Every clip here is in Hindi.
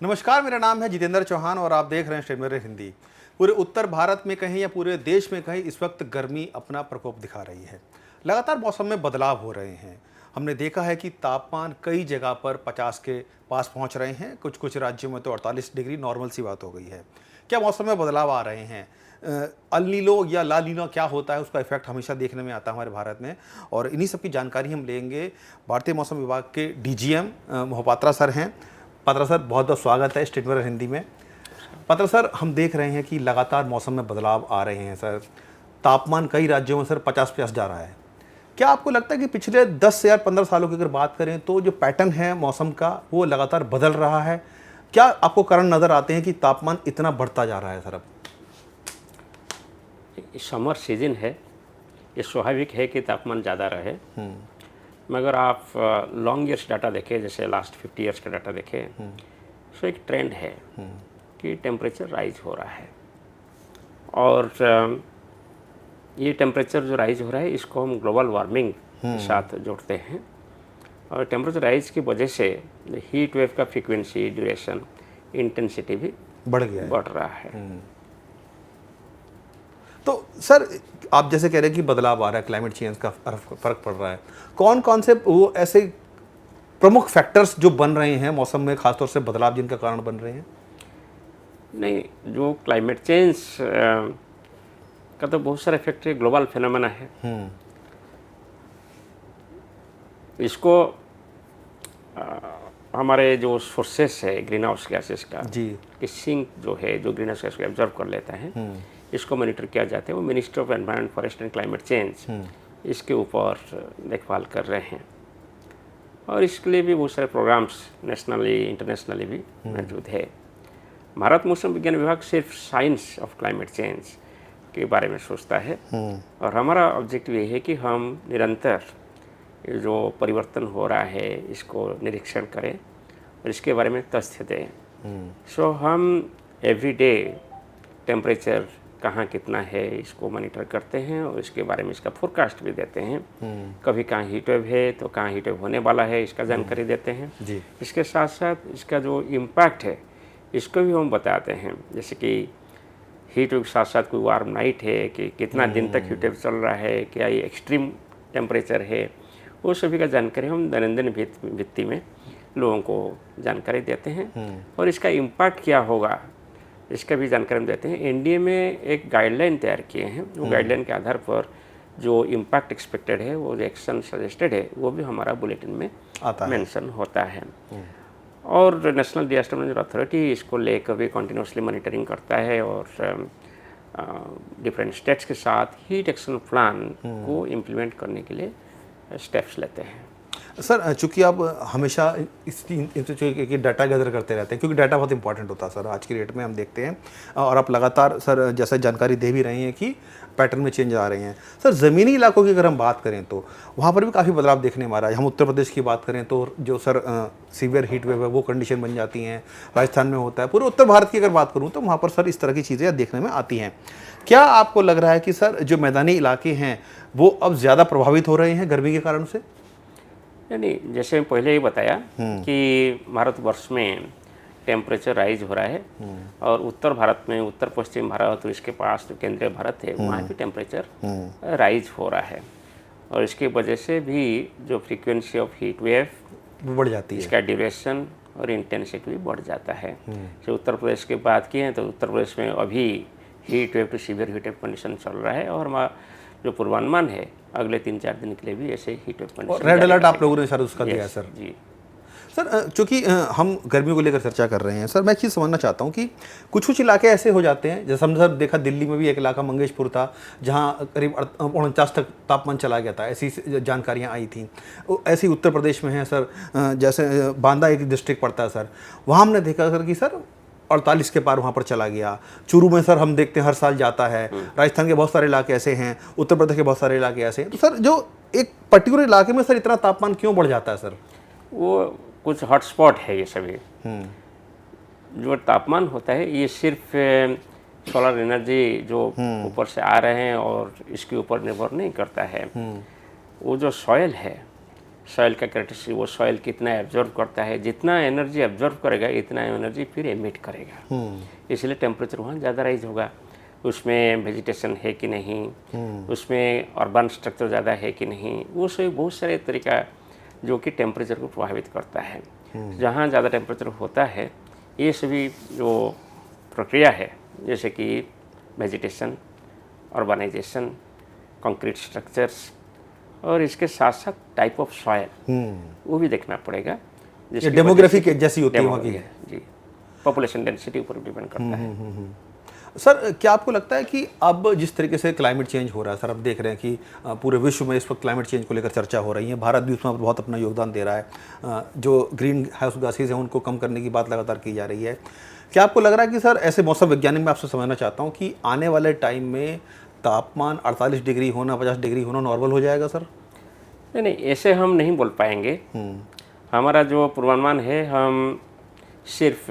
नमस्कार, मेरा नाम है जितेंद्र चौहान और आप देख रहे हैं स्टेट मेरे हिंदी। पूरे उत्तर भारत में कहीं या पूरे देश में कहीं इस वक्त गर्मी अपना प्रकोप दिखा रही है। लगातार मौसम में बदलाव हो रहे हैं। हमने देखा है कि तापमान कई जगह पर 50 के पास पहुंच रहे हैं। कुछ कुछ राज्यों में तो 48 डिग्री नॉर्मल सी बात हो गई है। क्या मौसम में बदलाव आ रहे हैं? अल नीनो या ला नीनो क्या होता है, उसका इफेक्ट हमेशा देखने में आता है हमारे भारत में। और इन्हीं सब की जानकारी हम लेंगे। भारतीय मौसम विभाग के डीजीएम मोहपात्रा सर हैं। पात्रा सर, बहुत बहुत स्वागत है स्टेट मेरा हिंदी में। पात्रा सर, हम देख रहे हैं कि लगातार मौसम में बदलाव आ रहे हैं सर। तापमान कई राज्यों में सर 50+ जा रहा है। क्या आपको लगता है कि पिछले 10 या 15 सालों की अगर बात करें तो जो पैटर्न है मौसम का वो लगातार बदल रहा है? क्या आपको कारण नज़र आते हैं कि तापमान इतना बढ़ता जा रहा है सर अब? समर सीजन है, ये स्वाभाविक है कि तापमान ज़्यादा रहे। मगर आप लॉन्ग ईयर्स डाटा देखें, जैसे लास्ट 50 ईयर्स का डाटा देखें, तो एक ट्रेंड है कि टेम्परेचर राइज हो रहा है। और ये टेम्परेचर जो राइज हो रहा है इसको हम ग्लोबल वार्मिंग के साथ जोड़ते हैं। और टेम्परेचर राइज की वजह से हीट वेव का फ्रीक्वेंसी, ड्यूरेशन, इंटेंसिटी भी बढ़ रहा है। तो सर, आप जैसे कह रहे हैं कि बदलाव आ रहा है, क्लाइमेट चेंज का फर्क पड़ रहा है। कौन कौन से वो ऐसे प्रमुख फैक्टर्स जो बन रहे हैं मौसम में, खासतौर से बदलाव जिनका कारण बन रहे हैं? नहीं, जो क्लाइमेट चेंज का तो बहुत सारे फैक्टर ग्लोबल फिनोमेना है। इसको हमारे जो सोर्सेस है ग्रीन हाउस गैसेस का जी, कि सिंक जो है, जो ग्रीन हाउस गैस को एब्जॉर्व कर लेता है, इसको मॉनिटर किया जाता है। वो ministry of environment, forest and climate change इसके ऊपर देखभाल कर रहे हैं। और इसके लिए भी बहुत सारे प्रोग्राम्स नेशनली इंटरनेशनली भी मौजूद है। भारत मौसम विज्ञान विभाग सिर्फ साइंस ऑफ क्लाइमेट चेंज के बारे में सोचता है। और हमारा ऑब्जेक्टिव ये है कि हम निरंतर ये जो परिवर्तन हो रहा है इसको निरीक्षण करें और इसके बारे में तथ्य दें। सो हम एवरीडे टेम्परेचर कहाँ कितना है इसको मॉनिटर करते हैं और इसके बारे में इसका फोरकास्ट भी देते हैं। कभी कहाँ हीट वेव है तो कहाँ हीट वेव होने वाला है इसका जानकारी देते हैं। इसके साथ साथ इसका जो इम्पैक्ट है इसको भी हम बताते हैं, जैसे कि हीट वेव के साथ साथ कोई वार्म नाइट है कि कितना दिन तक हीट वेव चल रहा है, क्या ये एक्सट्रीम टेम्परेचर है, वो सभी का जानकारी हम दैनंदिन भित्ति में लोगों को जानकारी देते हैं। और इसका इम्पैक्ट क्या होगा इसका भी जानकारी हम देते हैं। एनडीए में एक गाइडलाइन तैयार किए हैं, वो गाइडलाइन के आधार पर जो इम्पैक्ट एक्सपेक्टेड है, वो जो एक्शन सजेस्टेड है, वो भी हमारा बुलेटिन में मेंशन होता है। और नेशनल डिजास्टर मैनेजमेंट अथॉरिटी इसको लेकर भी कंटिन्यूसली मॉनिटरिंग करता है और डिफरेंट स्टेट्स के साथ हीट एक्शन प्लान को इम्प्लीमेंट करने के लिए स्टेप्स लेते हैं। सर, चूंकि आप हमेशा इसकी डाटा गैदर करते रहते हैं, क्योंकि डाटा बहुत इंपॉर्टेंट होता है सर आज की डेट में, हम देखते हैं। और आप लगातार सर जैसा जानकारी दे भी रहे हैं कि पैटर्न में चेंज आ रहे हैं। सर, ज़मीनी इलाकों की अगर हम बात करें तो वहाँ पर भी काफ़ी बदलाव देखने में आ रहा है। हम उत्तर प्रदेश की बात करें तो जो सर सीवियर हीट वेव है वो कंडीशन बन जाती हैं, राजस्थान में होता है। पूरे उत्तर भारत की अगर बात करूँ तो वहाँ पर सर इस तरह की चीज़ें देखने में आती हैं। क्या आपको लग रहा है कि सर जो मैदानी इलाके हैं वो अब ज़्यादा प्रभावित हो रहे हैं गर्मी के कारण से? नहीं, जैसे पहले ही बताया कि भारतवर्ष में टेम्परेचर राइज हो रहा है और उत्तर भारत में, उत्तर पश्चिम भारत और इसके पास जो केंद्रीय भारत है वहाँ भी टेम्परेचर राइज हो रहा है। और इसकी वजह से भी जो फ्रीक्वेंसी ऑफ हीट वेव बढ़ जाती है, इसका ड्यूरेशन और इंटेंसिटी भी बढ़ जाता है। जो उत्तर प्रदेश की बात की है तो उत्तर प्रदेश में अभी heat wave to severe heat wave condition चल रहा है। और हमारा जो पूर्वानुमान है अगले 3-4 दिन के लिए भी ऐसे heat wave condition. Red alert आप लोगों ने सर उसका दिया है सर? जी सर, चूँकि हम गर्मियों को लेकर चर्चा कर रहे हैं सर, मैं एक चीज़ समझना चाहता हूँ कि कुछ कुछ इलाके ऐसे हो जाते हैं, जैसे हमने सर देखा दिल्ली में भी एक इलाका मंगेशपुर था जहाँ करीब 49 तक तापमान चला गया था, ऐसी जानकारियाँ आई थी। ऐसे ही उत्तर प्रदेश में है सर, जैसे बांदा एक डिस्ट्रिक्ट पड़ता है सर, वहाँ हमने देखा सर कि सर 48 के पार वहाँ पर चला गया। चूरू में सर हम देखते हैं हर साल जाता है। राजस्थान के बहुत सारे इलाके ऐसे हैं, उत्तर प्रदेश के बहुत सारे इलाके ऐसे हैं। तो सर जो एक पर्टिकुलर इलाके में सर इतना तापमान क्यों बढ़ जाता है सर? वो कुछ हॉटस्पॉट है ये सभी। जो तापमान होता है ये सिर्फ सोलर एनर्जी जो ऊपर से आ रहे हैं और इसके ऊपर निर्भर नहीं करता है। वो जो सॉयल है सॉइल का कैरेक्टरिस्टिक, वो सॉइल कितना एब्जॉर्व करता है, जितना एनर्जी एब्जॉर्व करेगा इतना एनर्जी फिर एमिट करेगा। इसलिए टेम्परेचर वहाँ ज़्यादा राइज होगा। उसमें वेजिटेशन है कि नहीं, उसमें अर्बन स्ट्रक्चर ज़्यादा है कि नहीं, वो सभी बहुत सारे तरीका जो कि टेम्परेचर को प्रभावित करता है। जहाँ ज़्यादा टेम्परेचर होता है ये सभी जो प्रक्रिया है, जैसे कि वेजिटेशन, अर्बनाइजेशन, कंक्रीट स्ट्रक्चर्स, और इसके साथ साथ टाइप ऑफ सॉयल वो भी देखना पड़ेगा। ये डेमोग्राफी के जैसी होती है वहाँ की। जी, पॉपुलेशन डेंसिटी ऊपर डिपेंड करता है। सर, क्या आपको लगता है कि अब जिस तरीके से क्लाइमेट चेंज हो रहा है, सर अब देख रहे हैं कि पूरे विश्व में इस वक्त क्लाइमेट चेंज को लेकर चर्चा हो रही है, भारत भी उसमें बहुत अपना योगदान दे रहा है, जो ग्रीन हाउस गैसेज हैं उनको कम करने की बात लगातार की जा रही है। क्या आपको लग रहा है कि सर ऐसे मौसम वैज्ञानिक मैं आपसे समझना चाहता हूँ कि आने वाले टाइम में तापमान 48 डिग्री होना, 50 डिग्री होना नॉर्मल हो जाएगा सर? नहीं, ऐसे हम नहीं बोल पाएंगे। हमारा जो पूर्वानुमान है, हम सिर्फ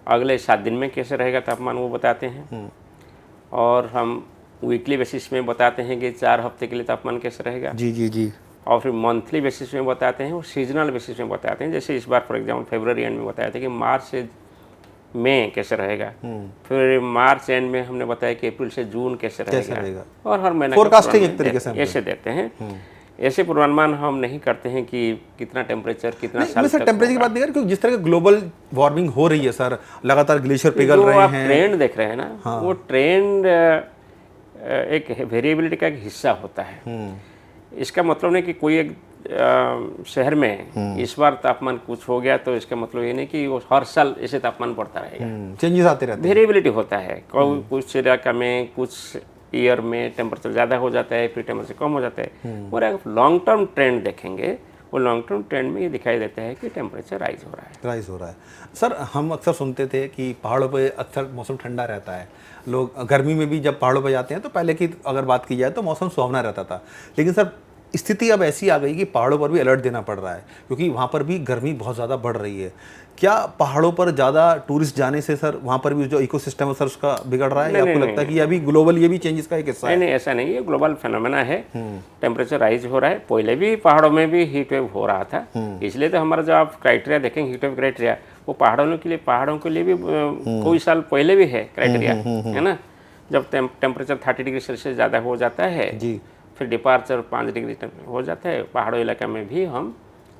अगले 7 दिन में कैसे रहेगा तापमान वो बताते हैं, और हम वीकली बेसिस में बताते हैं कि 4 हफ्ते के लिए तापमान कैसे रहेगा। जी जी जी। और फिर मंथली बेसिस में बताते हैं और सीजनल बेसिस में बताते हैं। जैसे इस बार फॉर एग्जाम्पल फरवरी एंड में बताया था कि मार्च से मई कैसे रहेगा, फिर मार्च एंड में हमने बताया कि अप्रैल से जून कैसे रहेगा, और हर महीने फोरकास्टिंग एक तरीके से ऐसे देते हैं। ऐसे पूर्वानुमान हम नहीं करते हैं कि कितना टेम्परेचर कितना साल सर टेम्परेचर की बात नहीं कर, क्योंकि जिस तरह की ग्लोबल वार्मिंग हो रही है सर, लगातार ग्लेशियर पिघल रहे हैं, ट्रेंड देख रहे हैं ना। हाँ। वो ट्रेंड एक वेरिएबिलिटी का एक हिस्सा होता है। इसका मतलब नहीं कि कोई एक शहर में इस बार तापमान कुछ हो गया तो इसका मतलब ये नहीं कि वो हर साल ऐसे तापमान बढ़ता रहेगा। चेंजेस आते रहते हैं, वेरिएबिलिटी होता है। कुछ इलाका में कुछ ईयर में टेम्परेचर ज़्यादा हो जाता है, फिर टेम्परेचर कम हो जाता है। और अगर लॉन्ग टर्म ट्रेंड देखेंगे, वो लॉन्ग टर्म ट्रेंड में ये दिखाई देता है कि टेम्परेचर राइज हो रहा है। सर हम अक्सर सुनते थे कि पहाड़ों पे अक्सर मौसम ठंडा रहता है, लोग गर्मी में भी जब पहाड़ों पे जाते हैं तो पहले की अगर बात की जाए तो मौसम सुहावना रहता था, लेकिन सर स्थिति अब ऐसी आ गई कि पहाड़ों पर भी अलर्ट देना पड़ रहा है, क्योंकि वहाँ पर भी गर्मी बहुत ज़्यादा बढ़ रही है। क्या पहाड़ों पर ज़्यादा टूरिस्ट जाने से सर वहाँ पर भी जो इकोसिस्टम है सर उसका बिगड़ रहा है, या आपको लगता है कि अभी ग्लोबल ये भी चेंजेस का एक हिस्सा है? नहीं, ऐसा नहीं है, ग्लोबल फेनोमेना है। टेम्परेचर राइज हो रहा है। पहले भी पहाड़ों में भी हीट वेव हो रहा था, इसलिए तो हमारा जो आप क्राइटेरिया देखेंगे हीट वेव क्राइटेरिया, वो पहाड़ों के लिए भी कोई साल पहले भी है क्राइटेरिया, है ना। जब टेम्परेचर 30 डिग्री सेल्सियस ज़्यादा हो जाता है जी, फिर डिपार्चर 5 डिग्री हो जाता है, पहाड़ों इलाका में भी हम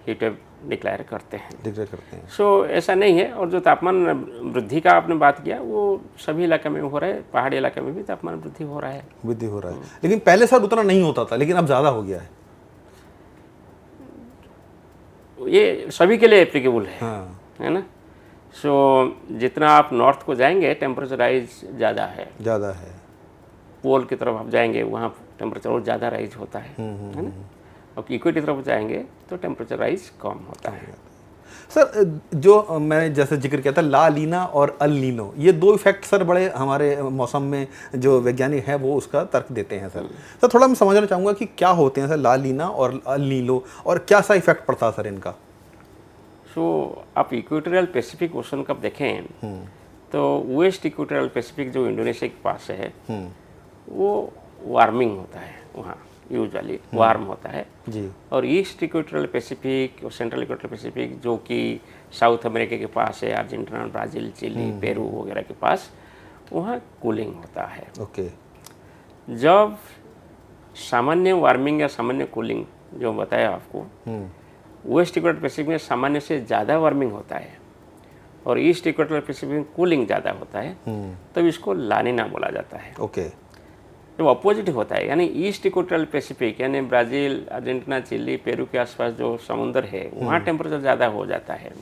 हीट वेव डिक्लेयर करते हैं। सो ऐसा नहीं है। और जो तापमान वृद्धि का आपने बात किया, वो सभी इलाके में हो रहा है, पहाड़ी इलाके में भी तापमान वृद्धि हो रहा है। लेकिन पहले सर उतना नहीं होता था, लेकिन अब ज़्यादा हो गया है। ये सभी के लिए एप्लीकेबल है, हाँ। है ना। सो जितना आप नॉर्थ को जाएंगे टेम्परेचर राइज ज़्यादा है। पोल की तरफ आप जाएंगे वहाँ टेम्परेचर और ज़्यादा राइज होता है ना। और इक्वेटर की तरफ जाएंगे तो टेम्परेचर राइज कम होता है। सर जो मैंने जैसे जिक्र किया था ला लीना और अल नीनो, ये 2 इफेक्ट सर बड़े हमारे मौसम में जो वैज्ञानिक हैं वो उसका तर्क देते हैं सर। तो थोड़ा मैं समझना चाहूँगा कि क्या होते हैं सर ला लीना और अल नीनो, और क्या सा इफेक्ट पड़ता है सर इनका? सो आप इक्वेटोरियल पैसिफिक ओशन कब देखें तो वेस्ट इक्वेटोरियल पैसिफिक जो इंडोनेशिया के पास है वो वार्मिंग होता है, वहाँ यूजुअली वार्म होता है जी। और ईस्ट इक्वेटोरियल पैसिफिक और सेंट्रल इक्वेटोरियल पैसिफिक जो कि साउथ अमेरिका के पास है, अर्जेंटीना, ब्राज़ील, चिली, पेरू वगैरह के पास, वहाँ कूलिंग होता है। ओके। जब सामान्य वार्मिंग या सामान्य कूलिंग जो बताया आपको, वेस्ट इक्वेटोरियल पैसिफिक में सामान्य से ज़्यादा वार्मिंग होता है और ईस्ट इक्वेटोरियल पैसिफिक में कूलिंग ज़्यादा होता है, तब इसको लानिना बोला जाता है। ओके। जो अपोजिट होता है, यानी ईस्ट इक्वेटोरियल पैसिफिक यानी ब्राज़ील, अर्जेंटीना, चिली, पेरू के आसपास जो समुद्र है वहाँ टेम्परेचर ज़्यादा हो जाता है।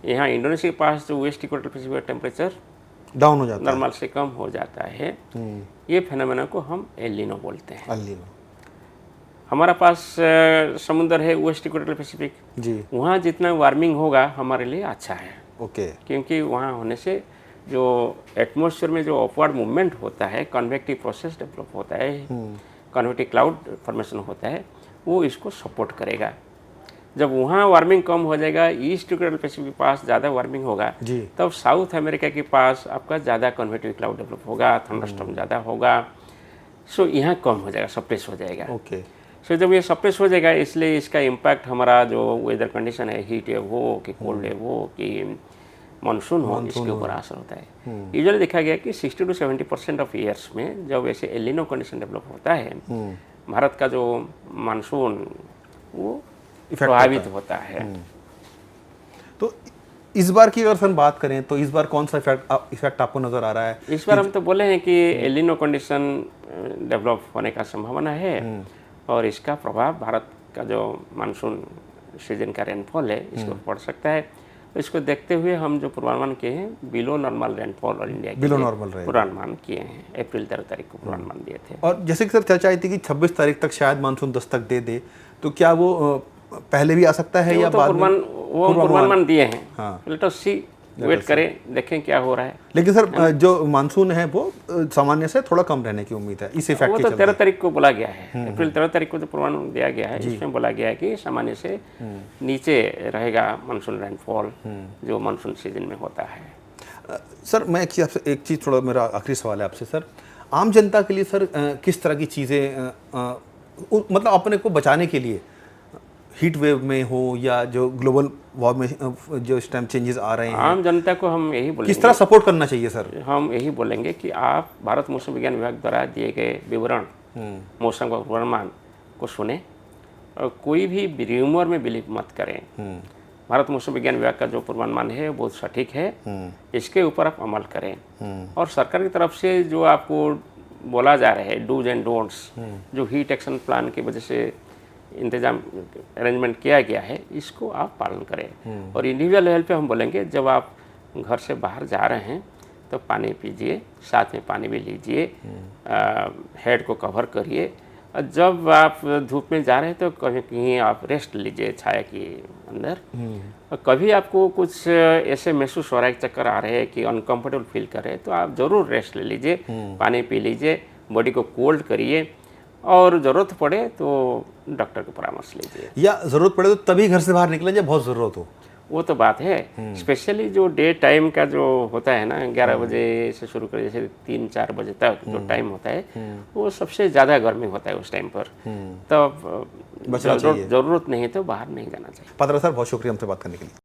यहाँ इंडोनेशिया के पास जो वेस्ट इक्वेटोरियल पैसिफिक का टेम्परेचर डाउन हो जाता है, नॉर्मल से कम हो जाता है। ये फेनोमेना को हम एल नीनो बोलते हैं। El Nino. हमारा पास समुद्र है वेस्ट इक्वेटोरियल पैसिफिक जी, वहाँ जितना वार्मिंग होगा हमारे लिए अच्छा है। ओके। क्योंकि वहाँ होने से जो एटमॉस्फेयर में जो अपवर्ड मूवमेंट होता है, कन्वेक्टिव प्रोसेस डेवलप होता है, कन्वेक्टिव क्लाउड फॉर्मेशन होता है, वो इसको सपोर्ट करेगा। जब वहाँ वार्मिंग कम हो जाएगा, ईस्ट इक्वेटोरियल पैसिफिक के पास ज़्यादा वार्मिंग होगा, तब साउथ अमेरिका के पास आपका ज़्यादा कन्वेक्टिव क्लाउड डेवलप होगा, थंडरस्टॉर्म ज़्यादा होगा। सो यहाँ कम हो जाएगा, सप्रेस हो जाएगा। ओके। सो जब ये सप्रेस हो जाएगा, इसलिए इसका इम्पैक्ट हमारा जो वेदर कंडीशन है, हीट वेव हो कि कोल्ड वेव हो कि मानसून हो, इसके ऊपर असर होता है। यूजुअली देखा गया कि 60 to 70% ऑफ ईयर्स में जब ऐसे एलिनो कंडीशन डेवलप होता है, भारत का जो मानसून वो प्रभावित होता है। तो इस बार की अगर हम बात करें तो इस बार कौन सा इफेक्ट आपको नज़र आ रहा है? इस बार हम तो बोले हैं कि एलिनो कंडीशन डेवलप होने का संभावना है और इसका प्रभाव भारत का जो मानसून सीजन का रेनफॉल है इस पर पड़ सकता है। तो इसको देखते हुए हम जो पूर्वानुमान किए हैं, बिलो नॉर्मल रेनफॉल और इंडिया बिलो नॉर्मल रहेगा पूर्वानुमान किए हैं। अप्रैल 13 तारीख को पूर्वानुमान दिए थे। और जैसे कि सर चर्चा आई थी कि 26 तारीख तक शायद मानसून दस्तक दे दे, तो क्या वो पहले भी आ सकता है या बाद में? वो पूर्वानुमान दिए हैं। हाँ। लेट अस सी, वेट करें, देखें क्या हो रहा है। लेकिन सर जो मानसून है वो सामान्य से थोड़ा कम रहने की उम्मीद है इस इफेक्ट वो के तो चलते। 13 तारीख को बोला गया है। अप्रैल 13 तारीख को जो पूर्वानुमान दिया गया है, इसमें बोला गया है कि सामान्य से नीचे रहेगा मानसून रेनफॉल जो मानसून सीजन में होता है। सर मैं एक चीज़ थोड़ा, मेरा आखिरी सवाल है आपसे सर, आम जनता के लिए सर किस तरह की चीज़ें मतलब अपने को बचाने के लिए हीट वेव में हो या जो ग्लोबल वॉर में जो इस टाइम चेंजेस आ रहे हैं, आम जनता को हम यही बोलेंगे, किस तरह सपोर्ट करना चाहिए सर? हम यही बोलेंगे कि आप भारत मौसम विज्ञान विभाग द्वारा दिए गए विवरण मौसम का पूर्वानुमान को सुने और कोई भी र्यूमर में बिलीव मत करें। भारत मौसम विज्ञान विभाग का जो पूर्वानुमान है वो बहुत सटीक है, इसके ऊपर आप अमल करें। और सरकार की तरफ से जो आपको बोला जा रहा है डूज एंड डोंट्स, जो हीट एक्शन प्लान की वजह से इंतजाम अरेंजमेंट किया गया है, इसको आप पालन करें। और इंडिविजुअल लेवल पे हम बोलेंगे, जब आप घर से बाहर जा रहे हैं तो पानी पीजिए, साथ में पानी भी लीजिए, हेड को कवर करिए। और जब आप धूप में जा रहे हैं तो कहीं आप रेस्ट लीजिए छाया के अंदर। और कभी आपको कुछ ऐसे महसूस हो रहा है, चक्कर आ रहे हैं कि अनकंफर्टेबल फील कर रहे हैं, तो आप ज़रूर रेस्ट ले लीजिए, पानी पी लीजिए, बॉडी को कोल्ड करिए और ज़रूरत पड़े तो डॉक्टर का परामर्श लीजिए। या ज़रूरत पड़े तो तभी घर से बाहर निकलें जब बहुत ज़रूरत हो। वो तो बात है। स्पेशली जो डे टाइम का जो होता है ना, 11 बजे से शुरू कर जैसे 3-4 बजे तक जो टाइम होता है, वो सबसे ज़्यादा गर्मी होता है उस टाइम पर। तब ज़रूरत नहीं तो बाहर नहीं जाना चाहिए। पात्रा सर, बहुत शुक्रिया हमसे बात करने के लिए।